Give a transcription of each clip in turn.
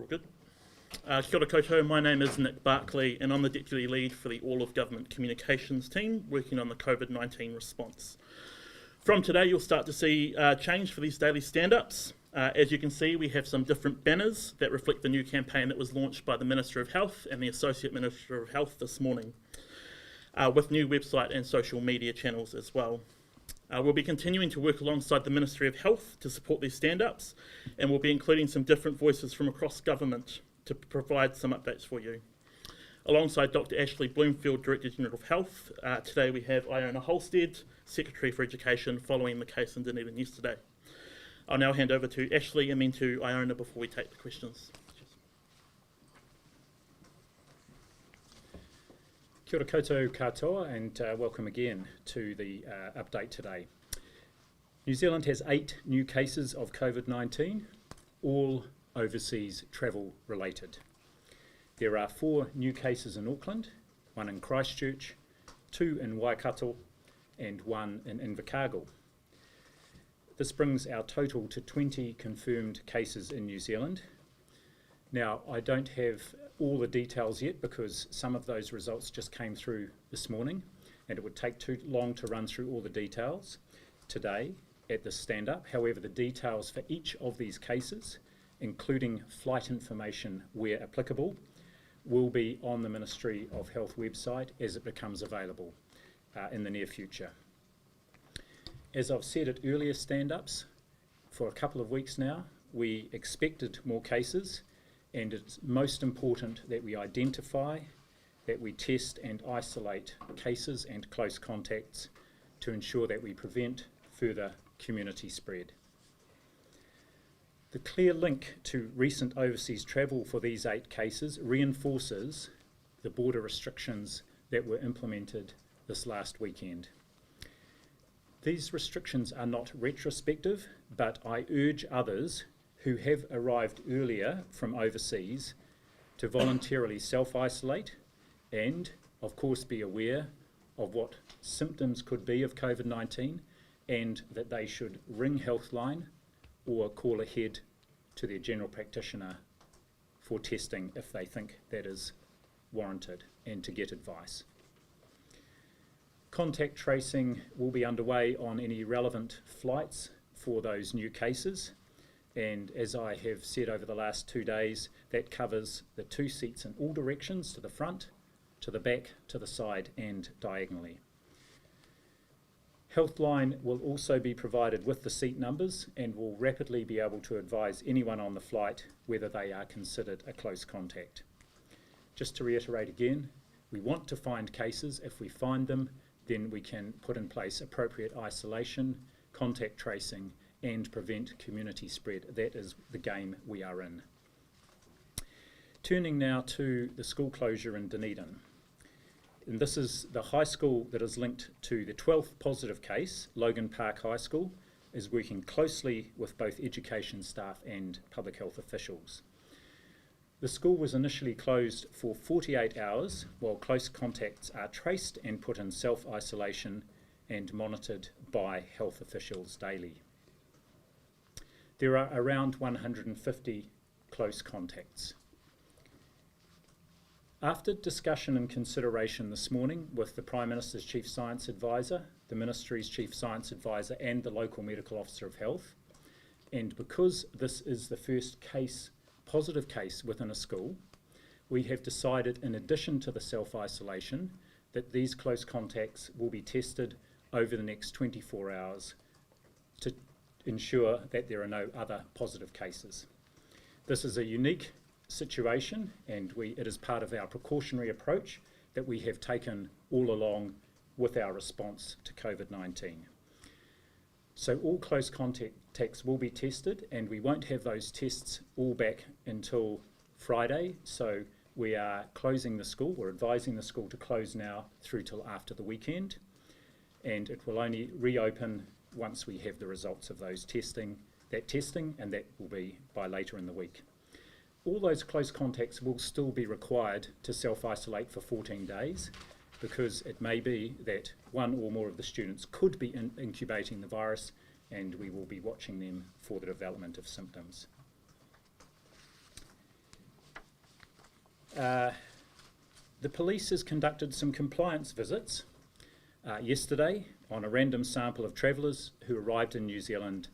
We're all good. Kia ora koutou, my name is Nick Barclay and I'm the Deputy Lead for the All of Government Communications team working on the COVID-19 response. From today you'll start to see change for these daily stand-ups. As you can see, we have some different banners that reflect the new campaign that was launched by the Minister of Health and the Associate Minister of Health this morning, with new website and social media channels as well. We'll be continuing to work alongside the Ministry of Health to support these stand-ups, and we'll be including some different voices from across government to provide some updates for you. Alongside Dr Ashley Bloomfield, Director General of Health, today we have Iona Holstead, Secretary for Education, following the case in Dunedin yesterday. I'll now hand over to Ashley and then to Iona before we take the questions. Kia ora koutou katoa and welcome again to the update today. New Zealand has 8 new cases of COVID-19, all overseas travel related. There are 4 new cases in Auckland, 1 in Christchurch, 2 in Waikato and 1 in Invercargill. This brings our total to 20 confirmed cases in New Zealand. Now, I don't have all the details yet because some of those results just came through this morning and it would take too long to run through all the details today at this stand-up. However, the details for each of these cases, including flight information where applicable, will be on the Ministry of Health website as it becomes available in the near future. As I've said at earlier stand-ups, for a couple of weeks now, we expected more cases, and it's most important that we identify, that we test and isolate cases and close contacts to ensure that we prevent further community spread. The clear link to recent overseas travel for these 8 cases reinforces the border restrictions that were implemented this last weekend. These restrictions are not retrospective, but I urge others who have arrived earlier from overseas to voluntarily self-isolate and, of course, be aware of what symptoms could be of COVID-19 and that they should ring Healthline or call ahead to their general practitioner for testing if they think that is warranted and to get advice. Contact tracing will be underway on any relevant flights for those new cases. And as I have said over the last 2 days, that covers the 2 seats in all directions, to the front, to the back, to the side and diagonally. Healthline will also be provided with the seat numbers and will rapidly be able to advise anyone on the flight whether they are considered a close contact. Just to reiterate again, we want to find cases. If we find them, then we can put in place appropriate isolation, contact tracing and prevent community spread. That is the game we are in. Turning now to the school closure in Dunedin. And this is the high school that is linked to the 12th positive case. Logan Park High School is working closely with both education staff and public health officials. The school was initially closed for 48 hours while close contacts are traced and put in self-isolation and monitored by health officials daily. There are around 150 close contacts. After discussion and consideration this morning with the Prime Minister's Chief Science Advisor, the Ministry's Chief Science Advisor and the local Medical Officer of Health, and because this is the first positive case within a school, we have decided, in addition to the self-isolation, that these close contacts will be tested over the next 24 hours to ensure that there are no other positive cases. This is a unique situation and it is part of our precautionary approach that we have taken all along with our response to COVID-19. So all close contacts will be tested and we won't have those tests all back until Friday. So we are closing the school, we're advising the school to close now through till after the weekend, and it will only reopen once we have the results of those testing, and that will be by later in the week. All those close contacts will still be required to self-isolate for 14 days because it may be that one or more of the students could be incubating the virus and we will be watching them for the development of symptoms. The police has conducted some compliance visits yesterday on a random sample of travellers who arrived in New Zealand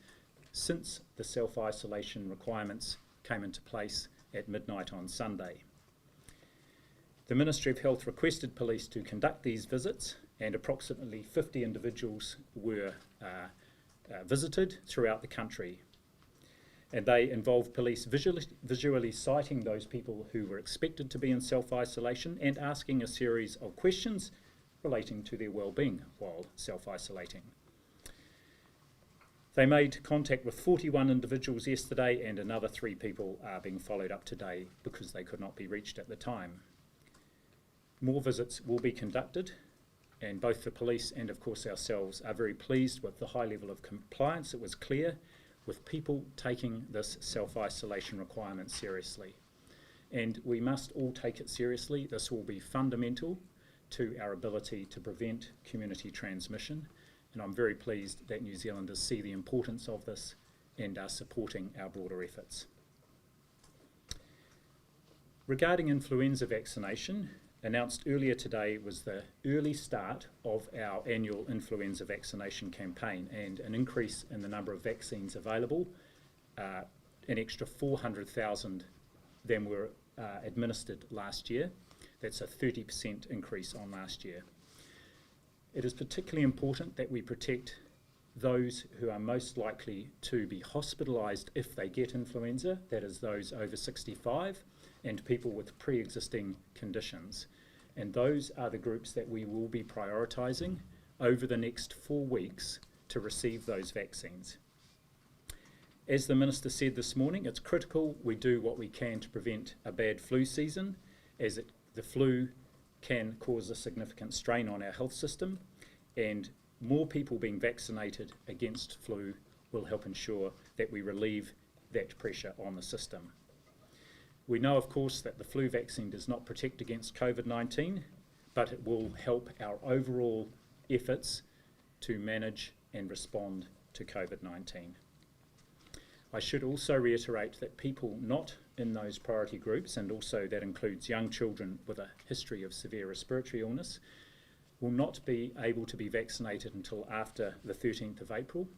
since the self-isolation requirements came into place at midnight on Sunday. The Ministry of Health requested police to conduct these visits, and approximately 50 individuals were visited throughout the country. And they involved police visually citing those people who were expected to be in self-isolation and asking a series of questions relating to their well-being while self-isolating. They made contact with 41 individuals yesterday, and another 3 people are being followed up today because they could not be reached at the time. More visits will be conducted, and both the police and of course ourselves are very pleased with the high level of compliance. It was clear with people taking this self-isolation requirement seriously. And we must all take it seriously. This will be fundamental to our ability to prevent community transmission, and I'm very pleased that New Zealanders see the importance of this and are supporting our broader efforts. Regarding influenza vaccination, announced earlier today was the early start of our annual influenza vaccination campaign, and an increase in the number of vaccines available, an extra 400,000 than were administered last year. That's a 30% increase on last year. It is particularly important that we protect those who are most likely to be hospitalised if they get influenza, that is those over 65 and people with pre-existing conditions. And those are the groups that we will be prioritising over the next 4 weeks to receive those vaccines. As the Minister said this morning, it's critical we do what we can to prevent a bad flu season, as the flu can cause a significant strain on our health system, and more people being vaccinated against flu will help ensure that we relieve that pressure on the system. We know, of course, that the flu vaccine does not protect against COVID-19, but it will help our overall efforts to manage and respond to COVID-19. I should also reiterate that people not in those priority groups, and also that includes young children with a history of severe respiratory illness, will not be able to be vaccinated until after the 13th of April.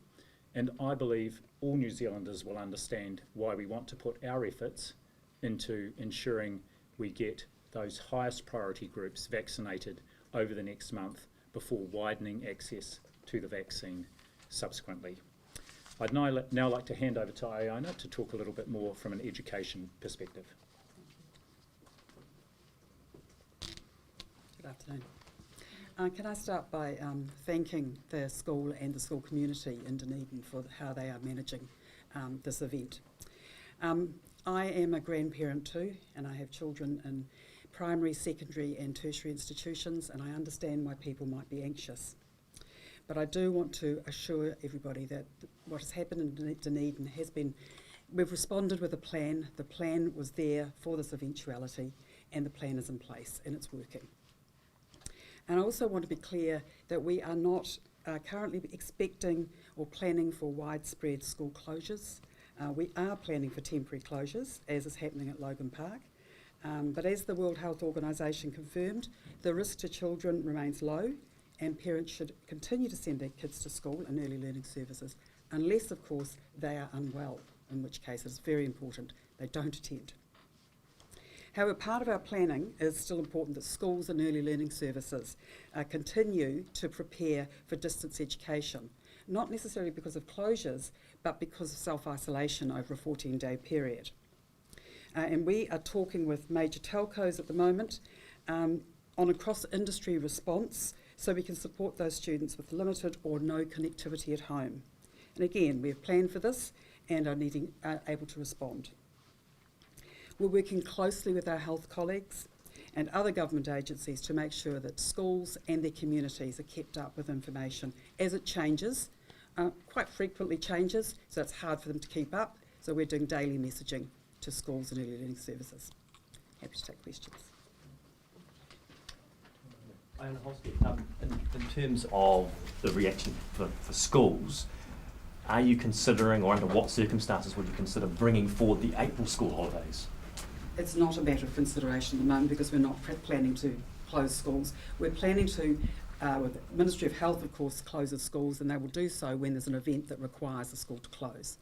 And I believe all New Zealanders will understand why we want to put our efforts into ensuring we get those highest priority groups vaccinated over the next month before widening access to the vaccine subsequently. I'd now like to hand over to Iona to talk a little bit more from an education perspective. Good afternoon. Can I start by thanking the school and the school community in Dunedin for how they are managing this event. I am a grandparent too, and I have children in primary, secondary and tertiary institutions, and I understand why people might be anxious. But I do want to assure everybody that what has happened in Dunedin has been, we've responded with a plan. The plan was there for this eventuality, and the plan is in place and it's working. And I also want to be clear that we are not currently expecting or planning for widespread school closures. We are planning for temporary closures, as is happening at Logan Park. But as the World Health Organisation confirmed, the risk to children remains low, and parents should continue to send their kids to school and early learning services, unless, of course, they are unwell, in which case it's very important they don't attend. However, part of our planning is still important that schools and early learning services continue to prepare for distance education, not necessarily because of closures, but because of self-isolation over a 14-day period. And we are talking with major telcos at the moment on a cross-industry response so we can support those students with limited or no connectivity at home. And again, we have planned for this and are able to respond. We're working closely with our health colleagues and other government agencies to make sure that schools and their communities are kept up with information as it changes, quite frequently changes, so it's hard for them to keep up. So we're doing daily messaging to schools and early learning services. Happy to take questions. In terms of the reaction for schools, are you considering, or under what circumstances would you consider bringing forward the April school holidays? it's not a matter of consideration at the moment because we're not planning to close schools. We're planning to, with the Ministry of Health, of course, closes schools, and they will do so when there's an event that requires the school to close.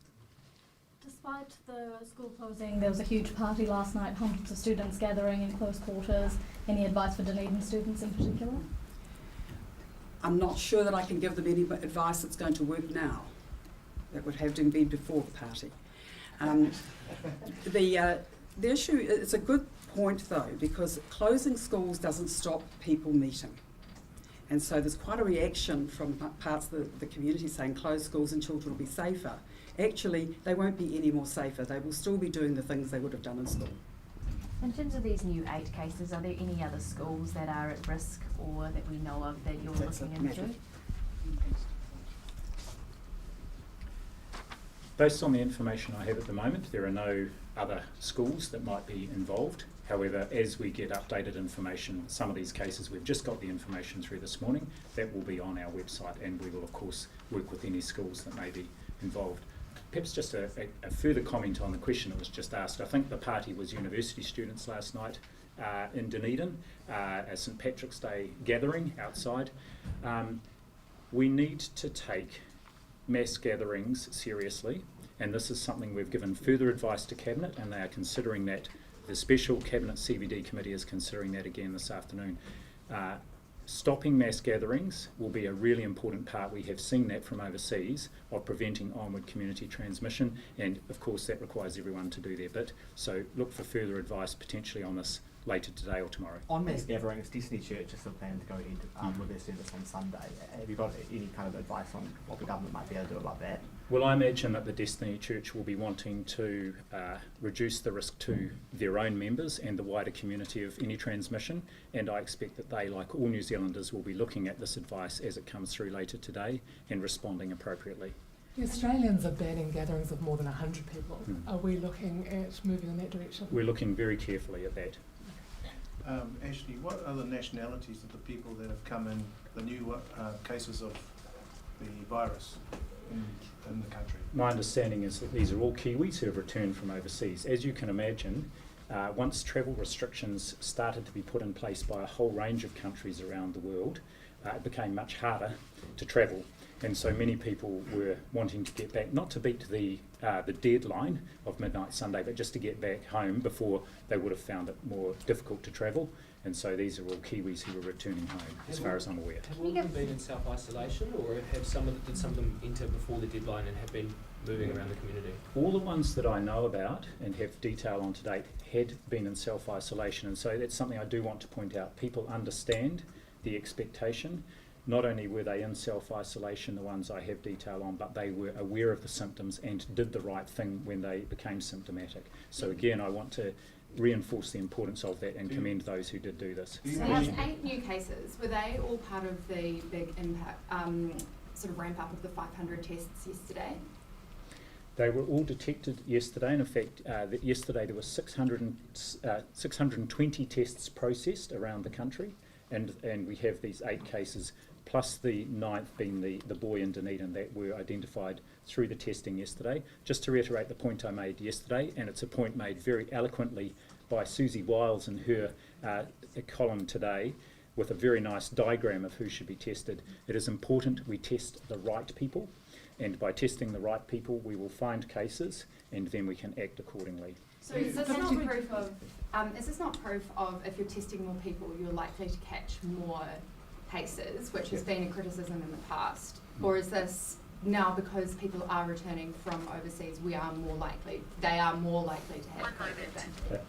Despite the school closing, there was a huge party last night, hundreds of students gathering in close quarters. Any advice for Dunedin students in particular? I'm not sure that I can give them any advice that's going to work now. That would have to be before the party. The issue, it's a good point though, because closing schools doesn't stop people meeting. And so there's quite a reaction from parts of the community saying close schools and children will be safer. Actually, they won't be any more safer. They will still be doing the things they would have done in school. In terms of these new 8 cases, are there any other schools that are at risk or that we know of that you're looking into? Based on the information I have at the moment, there are no other schools that might be involved. However, as we get updated information, some of these cases, we've just got the information through this morning, that will be on our website, and we will of course work with any schools that may be involved. Perhaps just a further comment on the question that was just asked. I think the party was university students last night in Dunedin, a St Patrick's Day gathering outside. We need to take mass gatherings seriously, and this is something we've given further advice to Cabinet, and they are considering that. The special Cabinet CBD committee is considering that again this afternoon. Stopping mass gatherings will be a really important part, we have seen that from overseas, of preventing onward community transmission, and of course that requires everyone to do their bit. So look for further advice potentially on this later today or tomorrow. On mass gatherings, Destiny Church is still planning to go ahead with their service on Sunday. Have you got any kind of advice on what the government might be able to do about that? Well, I imagine that the Destiny Church will be wanting to reduce the risk to their own members and the wider community of any transmission, and I expect that they, like all New Zealanders, will be looking at this advice as it comes through later today and responding appropriately. The Australians are banning gatherings of more than 100 people. Are we looking at moving in that direction? We're looking very carefully at that. Ashley, what are the nationalities of the people that have come in, the new cases of the virus in the country? My understanding is that these are all Kiwis who have returned from overseas. As you can imagine, once travel restrictions started to be put in place by a whole range of countries around the world, it became much harder to travel. And so many people were wanting to get back, not to beat the deadline of midnight Sunday, but just to get back home before they would have found it more difficult to travel. And so these are all Kiwis who are returning home, as far as I'm aware. Have all of them been in self-isolation, or did some of them enter before the deadline and have been moving around the community? All the ones that I know about and have detail on to date had been in self-isolation, and so that's something I do want to point out. People understand the expectation. Not only were they in self-isolation, the ones I have detail on, but they were aware of the symptoms and did the right thing when they became symptomatic. So again, I want to reinforce the importance of that and commend those who did do this. So those 8 new cases, were they all part of the big impact, sort of ramp up of the 500 tests yesterday? They were all detected yesterday, and in fact, yesterday there were 620 tests processed around the country, and we have these 8 cases, plus the 9th being the boy in Dunedin that were identified through the testing yesterday. Just to reiterate the point I made yesterday, and it's a point made very eloquently by Susie Wiles in her column today, with a very nice diagram of who should be tested. It is important we test the right people, and by testing the right people we will find cases and then we can act accordingly. So is this not proof of if you're testing more people you're likely to catch more cases, which has been a criticism in the past, or is this now because people are returning from overseas they are more likely to have COVID?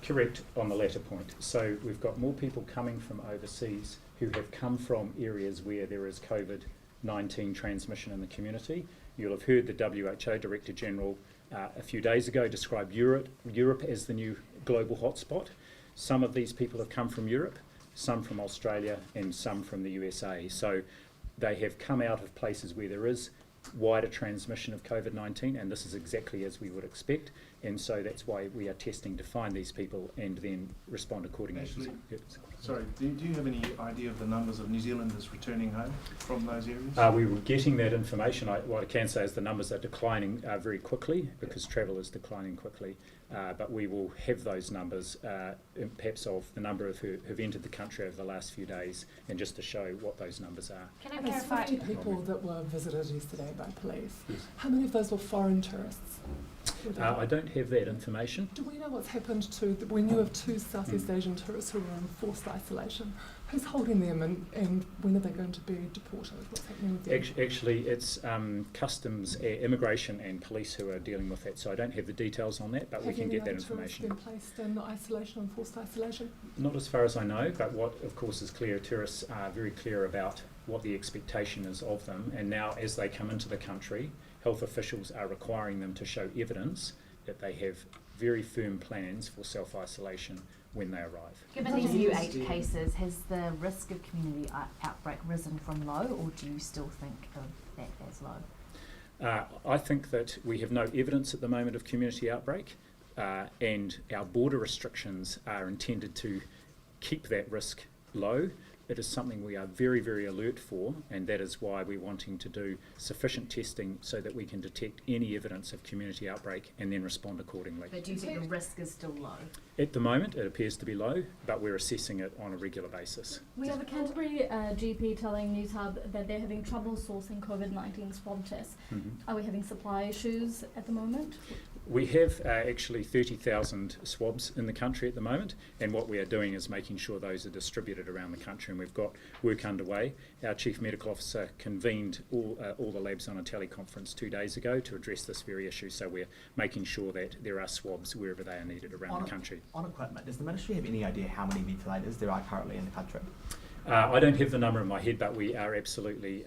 Correct on the latter point. So we've got more people coming from overseas who have come from areas where there is COVID-19 transmission in the community. You'll have heard the WHO Director General a few days ago describe Europe as the new global hotspot. Some of these people have come from Europe, some from Australia and some from the USA. So they have come out of places where there is wider transmission of COVID-19, and this is exactly as we would expect. And so that's why we are testing to find these people and then respond accordingly. Actually, sorry, do you have any idea of the numbers of New Zealanders returning home from those areas? We were getting that information. What I can say is the numbers are declining very quickly because travel is declining quickly. But we will have those numbers, perhaps of the number of who have entered the country over the last few days, and just to show what those numbers are. Can I There's clarify? 50 people that were visited yesterday by police. Yes. How many of those were foreign tourists? I don't have that information. Do we know what's happened to, we knew of 2 Southeast Asian tourists who were in forced isolation. Who's holding them and when are they going to be deported? What's happening with them? Actually, it's customs, immigration and police who are dealing with that, so I don't have the details on that, but we can get that information. Have any other tourists been placed in isolation and forced isolation? Not as far as I know, but what of course is clear, tourists are very clear about what the expectation is of them, and now as they come into the country, health officials are requiring them to show evidence that they have very firm plans for self-isolation when they arrive. Given these new 8 cases, has the risk of community outbreak risen from low, or do you still think of that as low? I think that we have no evidence at the moment of community outbreak, and our border restrictions are intended to keep that risk low. It is something we are very, very alert for, and that is why we're wanting to do sufficient testing so that we can detect any evidence of community outbreak and then respond accordingly. But do you think the risk is still low? At the moment, it appears to be low, but we're assessing it on a regular basis. We have a Canterbury GP telling News Hub that they're having trouble sourcing COVID-19 swab tests. Are we having supply issues at the moment? We have actually 30,000 swabs in the country at the moment, and what we are doing is making sure those are distributed around the country, and we've got work underway. Our Chief Medical Officer convened all the labs on a teleconference 2 days ago to address this very issue, so we're making sure that there are swabs wherever they are needed around the country. On equipment, does the Ministry have any idea how many ventilators there are currently in the country? I don't have the number in my head, but we are absolutely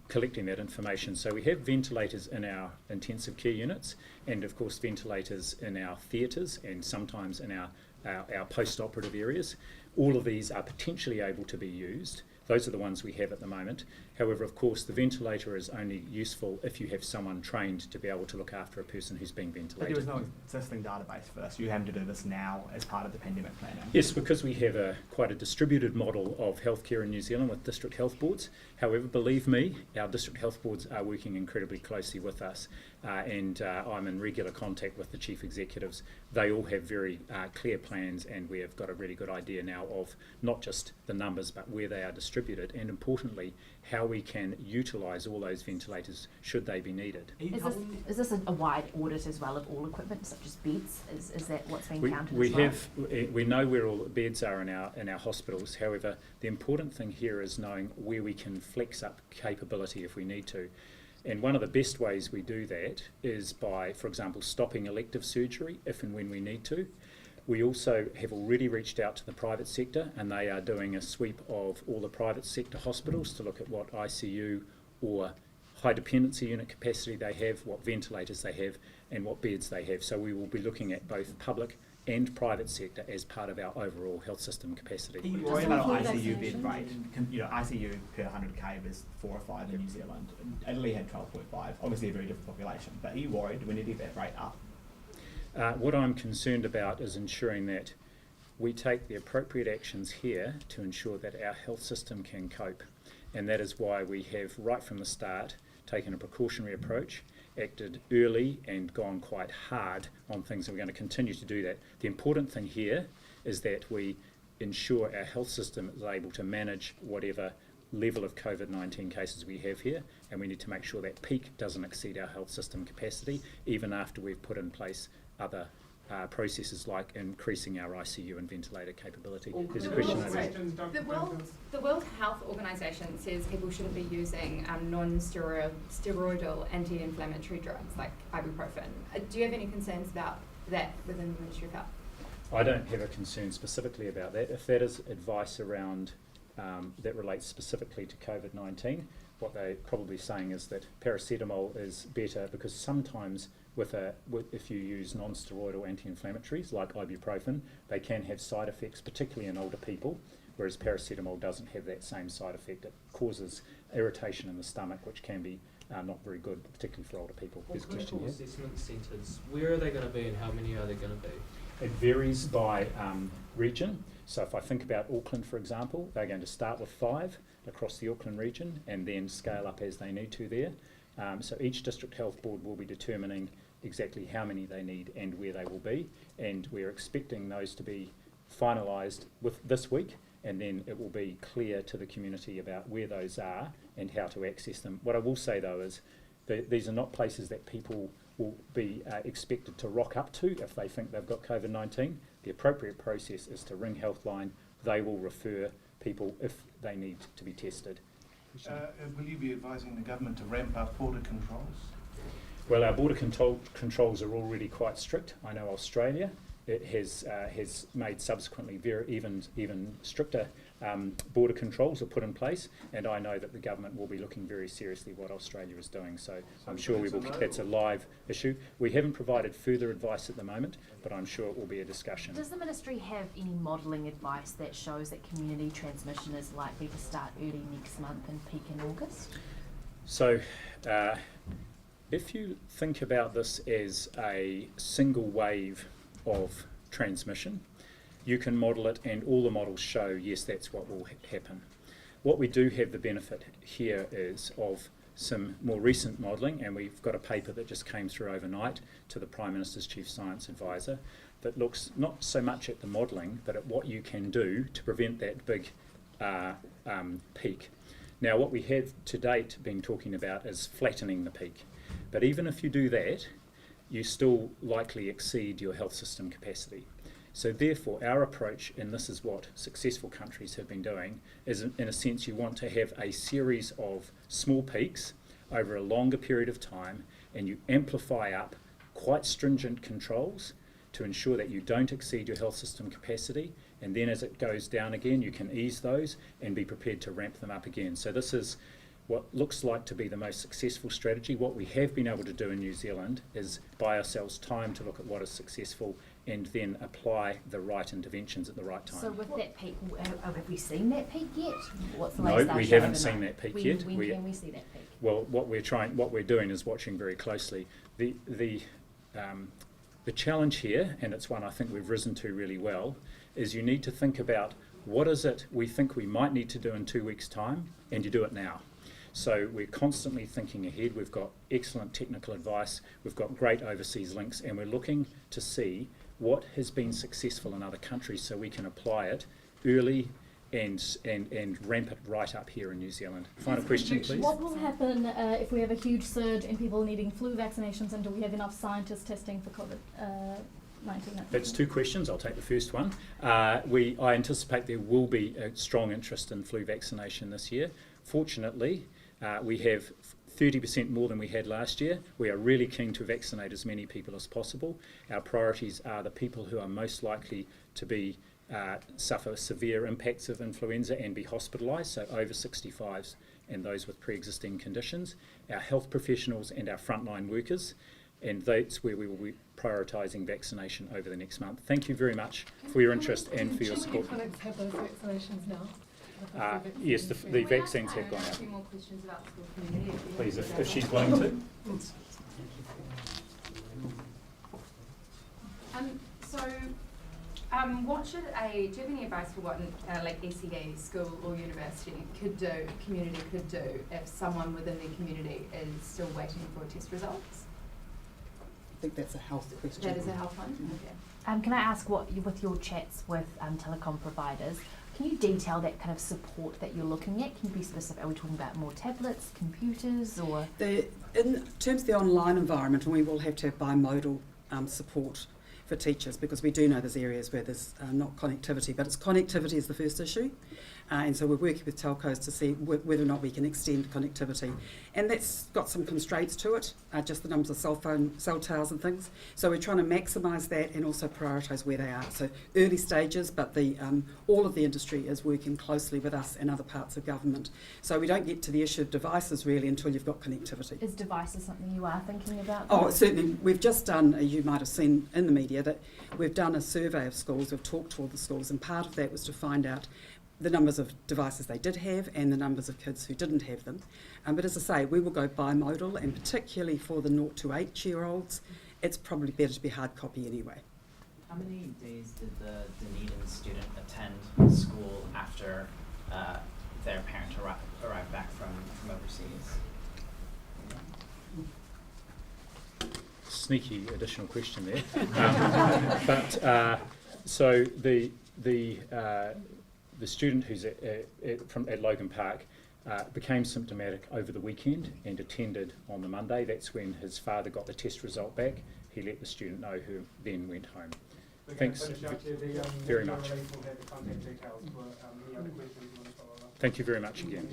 collecting that information. So we have ventilators in our intensive care units, and of course ventilators in our theatres and sometimes in our post-operative areas. All of these are potentially able to be used. Those are the ones we have at the moment. However, of course, the ventilator is only useful if you have someone trained to be able to look after a person who's being ventilated. But there was no existing database for this. You having to do this now as part of the pandemic planning? Yes, because we have quite a distributed model of healthcare in New Zealand with district health boards. However, believe me, our district health boards are working incredibly closely with us, and I'm in regular contact with the chief executives. They all have very clear plans, and we have got a really good idea now of not just the numbers but where they are distributed, and importantly how we can utilise all those ventilators should they be needed. Is this a wide audit as well of all equipment, such as beds? Is that what's being counted We as well? we know where all the beds are in our hospitals. However, the important thing here is knowing where we can flex up capability if we need to. And one of the best ways we do that is by, for example, stopping elective surgery if and when we need to. We also have already reached out to the private sector, and they are doing a sweep of all the private sector hospitals to look at what ICU or high dependency unit capacity they have, what ventilators they have, and what beds they have. So we will be looking at both public and private sector as part of our overall health system capacity. Are you worried about ICU bed rate? You know, ICU per 100k was 4 or 5 in New Zealand. Italy had 12.5. Obviously a very different population. But are you worried we need to get that rate up? What I'm concerned about is ensuring that we take the appropriate actions here to ensure that our health system can cope. And that is why we have, right from the start, taken a precautionary approach, acted early and gone quite hard on things, and we're going to continue to do that. The important thing here is that we ensure our health system is able to manage whatever level of COVID-19 cases we have here, and we need to make sure that peak doesn't exceed our health system capacity, even after we've put in place other processes like increasing our ICU and ventilator capability. There's a question over there. The World Health Organization says people shouldn't be using non-steroidal anti-inflammatory drugs like ibuprofen. Do you have any concerns about that within the Ministry of Health? I don't have a concern specifically about that. If that is advice around that relates specifically to COVID-19, what they're probably saying is that paracetamol is better because sometimes if you use non-steroidal anti-inflammatories like ibuprofen, they can have side effects, particularly in older people, whereas paracetamol doesn't have that same side effect. It causes irritation in the stomach, which can be not very good, particularly for older people. Well, There's a question clinical here. assessment centres, where are they going to be and how many are there going to be? It varies by region. So if I think about Auckland, for example, they're going to start with 5 across the Auckland region and then scale up as they need to there. So each district health board will be determining exactly how many they need and where they will be, and we're expecting those to be finalised with this week, and then it will be clear to the community about where those are and how to access them. What I will say though is these are not places that people will be expected to rock up to if they think they've got COVID-19. The appropriate process is to ring Healthline. They will refer people if they need to be tested. Will you be advising the government to ramp up border controls? Well, our border controls are already quite strict. I know Australia, it has made subsequently even stricter border controls are put in place, and I know that the government will be looking very seriously what Australia is doing. So I'm sure we will. That's a live issue. We haven't provided further advice at the moment, but I'm sure it will be a discussion. Does the ministry have any modelling advice that shows that community transmission is likely to start early next month and peak in August? So if you think about this as a single wave of transmission, you can model it, and all the models show, yes, that's what will happen. What we do have the benefit here is of some more recent modelling, and we've got a paper that just came through overnight to the Prime Minister's Chief Science Advisor that looks not so much at the modelling, but at what you can do to prevent that big peak. Now, what we have to date been talking about is flattening the peak. But even if you do that, you still likely exceed your health system capacity. So therefore, our approach, and this is what successful countries have been doing, is in a sense you want to have a series of small peaks over a longer period of time, and you amplify up quite stringent controls to ensure that you don't exceed your health system capacity, and then as it goes down again, you can ease those and be prepared to ramp them up again. So this is what looks like to be the most successful strategy. What we have been able to do in New Zealand is buy ourselves time to look at what is successful and then apply the right interventions at the right time. So with that peak, have we seen that peak yet? What's the No, latest we data haven't overnight? seen that peak When yet. When can we see that peak? Well, what we're doing is watching very closely. The challenge here, and it's one I think we've risen to really well, is you need to think about what is it we think we might need to do in 2 weeks' time, and you do it now. So we're constantly thinking ahead. We've got excellent technical advice. We've got great overseas links, and we're looking to see what has been successful in other countries so we can apply it early and ramp it right up here in New Zealand. Final question, please. What will happen if we have a huge surge in people needing flu vaccinations, and do we have enough scientists testing for COVID-19? That's 2 questions. I'll take the first one. I anticipate there will be a strong interest in flu vaccination this year. Fortunately, we have 30% more than we had last year. We are really keen to vaccinate as many people as possible. Our priorities are the people who are most likely to suffer severe impacts of influenza and be hospitalised, so over 65s and those with pre-existing conditions, our health professionals and our frontline workers, and that's where we will be prioritising vaccination over the next month. Thank you very much for your interest and for your support. Clinics have those vaccinations now? Yes, the vaccines have gone A out. few more questions about the school community. Please, if she's willing to. Do you have any advice for what like ECD school or university community could do if someone within their community is still waiting for test results? I think that's a health question. That is a health one? Okay. Can I ask with your chats with telecom providers, can you detail that kind of support that you're looking at? Can you be specific? Are we talking about more tablets, computers, or? In terms of the online environment, and we will have to have bimodal support for teachers, because we do know there's areas where there's not connectivity, but it's connectivity is the first issue. And so we're working with telcos to see whether or not we can extend connectivity. And that's got some constraints to it, just the numbers of cell towers and things. So we're trying to maximise that and also prioritise where they are. So early stages, but all of the industry is working closely with us and other parts of government. So we don't get to the issue of devices really until you've got connectivity. Is devices something you are thinking about? Oh, certainly. We've just done, you might have seen in the media, that we've done a survey of schools. We've talked to all the schools, and part of that was to find out the numbers of devices they did have and the numbers of kids who didn't have them. But as I say, we will go bimodal, and particularly for the 0 to 8-year-olds, it's probably better to be hard copy anyway. How many days did the Dunedin student attend school after their parent arrived back from overseas? Sneaky additional question there. So the student who's at Logan Park became symptomatic over the weekend and attended on the Monday. That's when his father got the test result back. He let the student know, who then went home. Thanks very much. Thank you very much again.